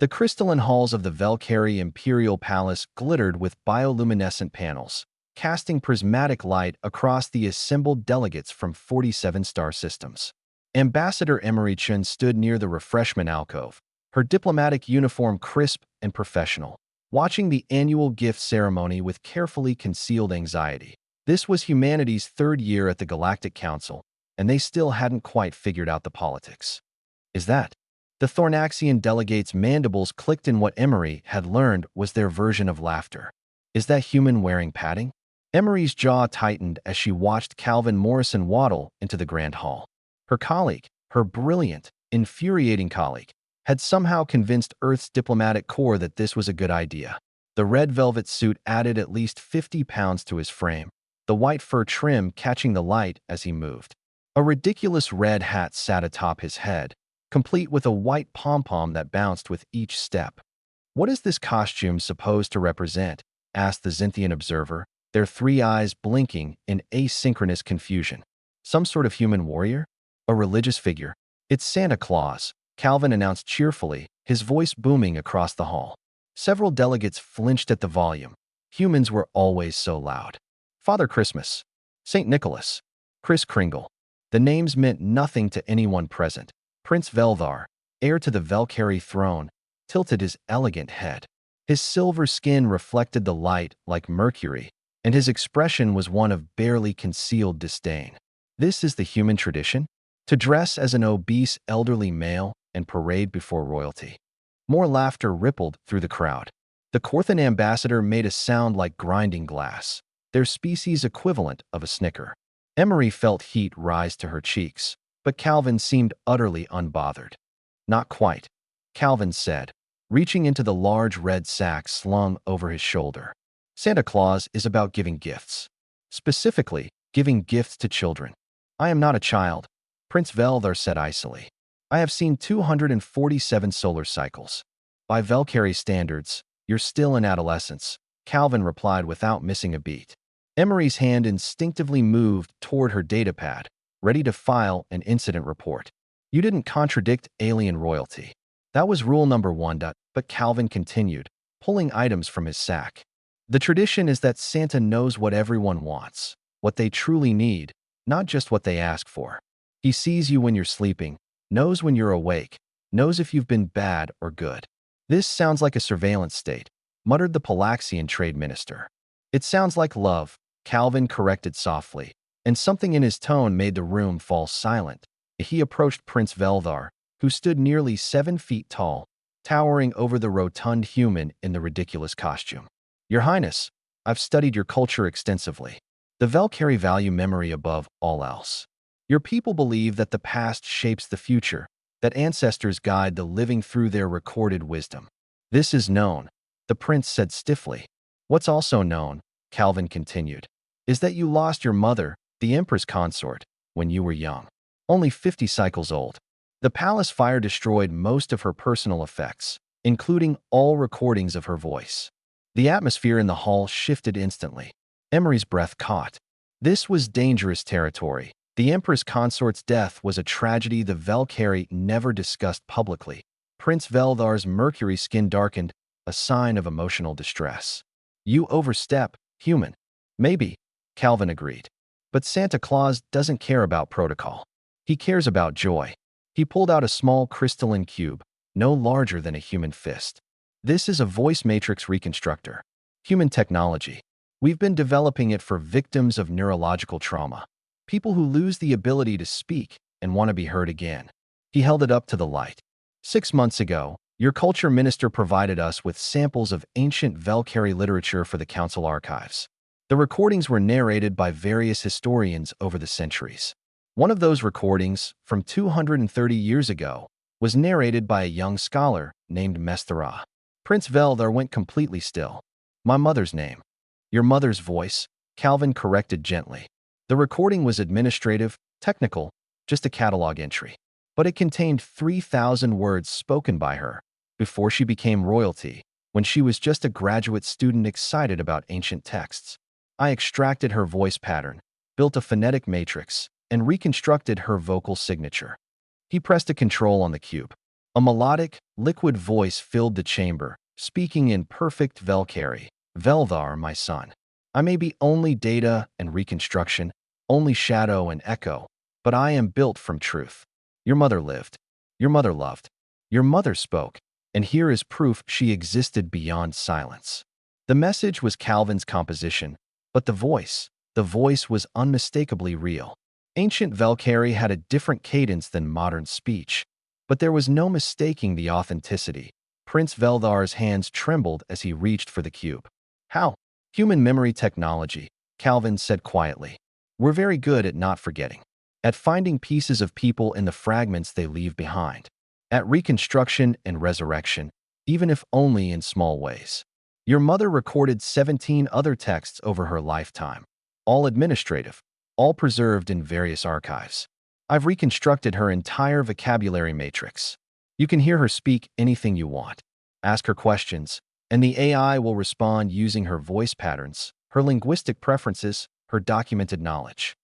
The crystalline halls of the Valkyrie Imperial Palace glittered with bioluminescent panels, casting prismatic light across the assembled delegates from 47 star systems. Ambassador Emery Chen stood near the refreshment alcove, her diplomatic uniform crisp and professional, watching the annual gift ceremony with carefully concealed anxiety. This was humanity's third year at the Galactic Council, and they still hadn't quite figured out the politics. Is that? The Thornaxian delegates' mandibles clicked in what Emery had learned was their version of laughter. Is that human wearing padding? Emery's jaw tightened as she watched Calvin Morrison waddle into the grand hall. Her colleague, her brilliant, infuriating colleague, had somehow convinced Earth's diplomatic corps that this was a good idea. The red velvet suit added at least 50 pounds to his frame, the white fur trim catching the light as he moved. A ridiculous red hat sat atop his head, complete with a white pom-pom that bounced with each step. "What is this costume supposed to represent?" asked the Xinthian observer, their three eyes blinking in asynchronous confusion. "Some sort of human warrior? A religious figure? It's Santa Claus," Calvin announced cheerfully, his voice booming across the hall. Several delegates flinched at the volume. Humans were always so loud. Father Christmas, St. Nicholas, Kris Kringle. The names meant nothing to anyone present. Prince Veldar, heir to the Valkyrie throne, tilted his elegant head. His silver skin reflected the light like mercury, and his expression was one of barely concealed disdain. This is the human tradition? To dress as an obese elderly male and parade before royalty. More laughter rippled through the crowd. The Corthan ambassador made a sound like grinding glass, their species equivalent of a snicker. Emery felt heat rise to her cheeks, but Calvin seemed utterly unbothered. "Not quite," Calvin said, reaching into the large red sack slung over his shoulder. "Santa Claus is about giving gifts. Specifically, giving gifts to children. I am not a child," Prince Veldar said icily. "I have seen 247 solar cycles. By Valkyrie standards, you're still in adolescence," Calvin replied without missing a beat. Emery's hand instinctively moved toward her datapad, ready to file an incident report. "You didn't contradict alien royalty. That was rule number 1. But Calvin continued, pulling items from his sack. "The tradition is that Santa knows what everyone wants, what they truly need, not just what they ask for. He sees you when you're sleeping, knows when you're awake, knows if you've been bad or good." "This sounds like a surveillance state," muttered the Palaxian trade minister. "It sounds like love," Calvin corrected softly, and something in his tone made the room fall silent. He approached Prince Veldar, who stood nearly 7 feet tall, towering over the rotund human in the ridiculous costume. "Your Highness, I've studied your culture extensively. The Valkyrie value memory above all else. Your people believe that the past shapes the future, that ancestors guide the living through their recorded wisdom. This is known," the prince said stiffly. "What's also known," Calvin continued, "is that you lost your mother, the Empress consort, when you were young, only 50 cycles old. The palace fire destroyed most of her personal effects, including all recordings of her voice." The atmosphere in the hall shifted instantly. Emery's breath caught. This was dangerous territory. The Empress consort's death was a tragedy the Valkyrie never discussed publicly. Prince Veldar's mercury skin darkened, a sign of emotional distress. "You overstep, human." "Maybe," Calvin agreed. "But Santa Claus doesn't care about protocol. He cares about joy." He pulled out a small crystalline cube, no larger than a human fist. "This is a voice matrix reconstructor. Human technology. We've been developing it for victims of neurological trauma. People who lose the ability to speak and want to be heard again." He held it up to the light. 6 months ago, your culture minister provided us with samples of ancient Valkyrie literature for the council archives. The recordings were narrated by various historians over the centuries. One of those recordings, from 230 years ago, was narrated by a young scholar named Mesthara. Prince Veldar went completely still. "My mother's name." "Your mother's voice," Calvin corrected gently. The recording was administrative, technical, just a catalog entry. But it contained 3,000 words spoken by her before she became royalty, when she was just a graduate student excited about ancient texts. "I extracted her voice pattern, built a phonetic matrix, and reconstructed her vocal signature." He pressed a control on the cube. A melodic, liquid voice filled the chamber, speaking in perfect Velcari. Veldar, my son. I may be only data and reconstruction, only shadow and echo, but I am built from truth. Your mother lived. Your mother loved. Your mother spoke, and here is proof she existed beyond silence. The message was Calvin's composition, but the voice was unmistakably real. Ancient Velcari had a different cadence than modern speech, but there was no mistaking the authenticity. Prince Veldar's hands trembled as he reached for the cube. How? Human memory technology, Calvin said quietly. We're very good at not forgetting, at finding pieces of people in the fragments they leave behind, at reconstruction and resurrection, even if only in small ways. Your mother recorded 17 other texts over her lifetime, all administrative, all preserved in various archives. I've reconstructed her entire vocabulary matrix. You can hear her speak anything you want. Ask her questions, and the AI will respond using her voice patterns, her linguistic preferences, her documented knowledge.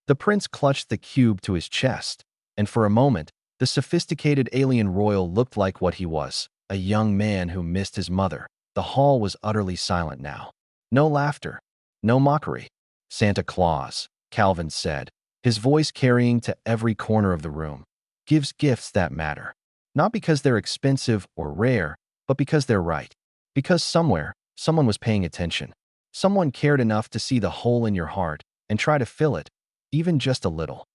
The prince clutched the cube to his chest, and for a moment, the sophisticated alien royal looked like what he was, a young man who missed his mother. The hall was utterly silent now. No laughter, no mockery. Santa Claus, Calvin said, his voice carrying to every corner of the room, gives gifts that matter. Not because they're expensive or rare, but because they're right. Because somewhere, someone was paying attention. Someone cared enough to see the hole in your heart and try to fill it, even just a little.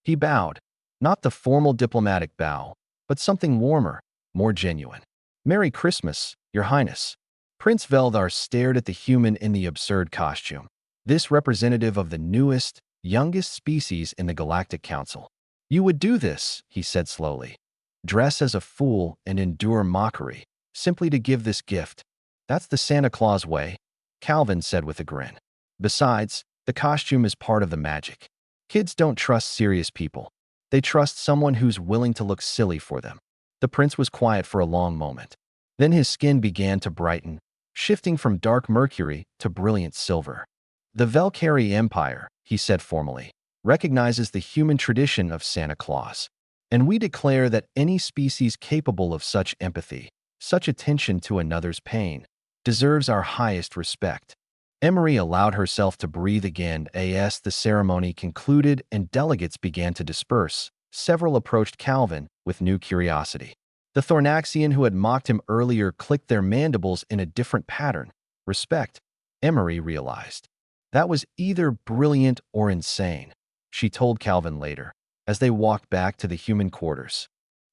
He bowed, not the formal diplomatic bow, but something warmer, more genuine. Merry Christmas, Your Highness. Prince Veldar stared at the human in the absurd costume, this representative of the newest, youngest species in the Galactic Council. You would do this, he said slowly. Dress as a fool and endure mockery, simply to give this gift. That's the Santa Claus way, Calvin said with a grin. Besides, the costume is part of the magic. Kids don't trust serious people. They trust someone who's willing to look silly for them. The prince was quiet for a long moment. Then his skin began to brighten, shifting from dark mercury to brilliant silver. The Velcari Empire, he said formally, recognizes the human tradition of Santa Claus, and we declare that any species capable of such empathy, such attention to another's pain, deserves our highest respect. Emery allowed herself to breathe again as the ceremony concluded and delegates began to disperse. Several approached Calvin with new curiosity. The Thornaxian who had mocked him earlier clicked their mandibles in a different pattern. Respect, Emery realized. That was either brilliant or insane, she told Calvin later, as they walked back to the human quarters.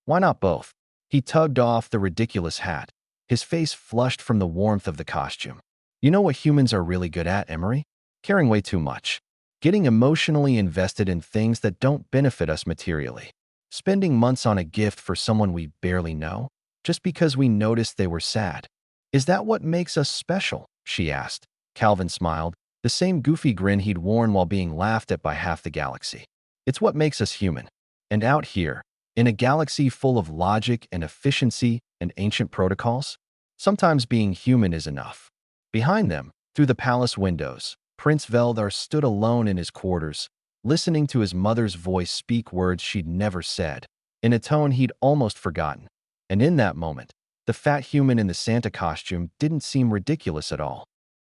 Why not both? He tugged off the ridiculous hat, his face flushed from the warmth of the costume. You know what humans are really good at, Emery? Caring way too much. Getting emotionally invested in things that don't benefit us materially. Spending months on a gift for someone we barely know, just because we noticed they were sad. Is that what makes us special? She asked. Calvin smiled, the same goofy grin he'd worn while being laughed at by half the galaxy. It's what makes us human. And out here, in a galaxy full of logic and efficiency and ancient protocols, sometimes being human is enough. Behind them, through the palace windows, Prince Veldar stood alone in his quarters, listening to his mother's voice speak words she'd never said, in a tone he'd almost forgotten. And in that moment, the fat human in the Santa costume didn't seem ridiculous at all.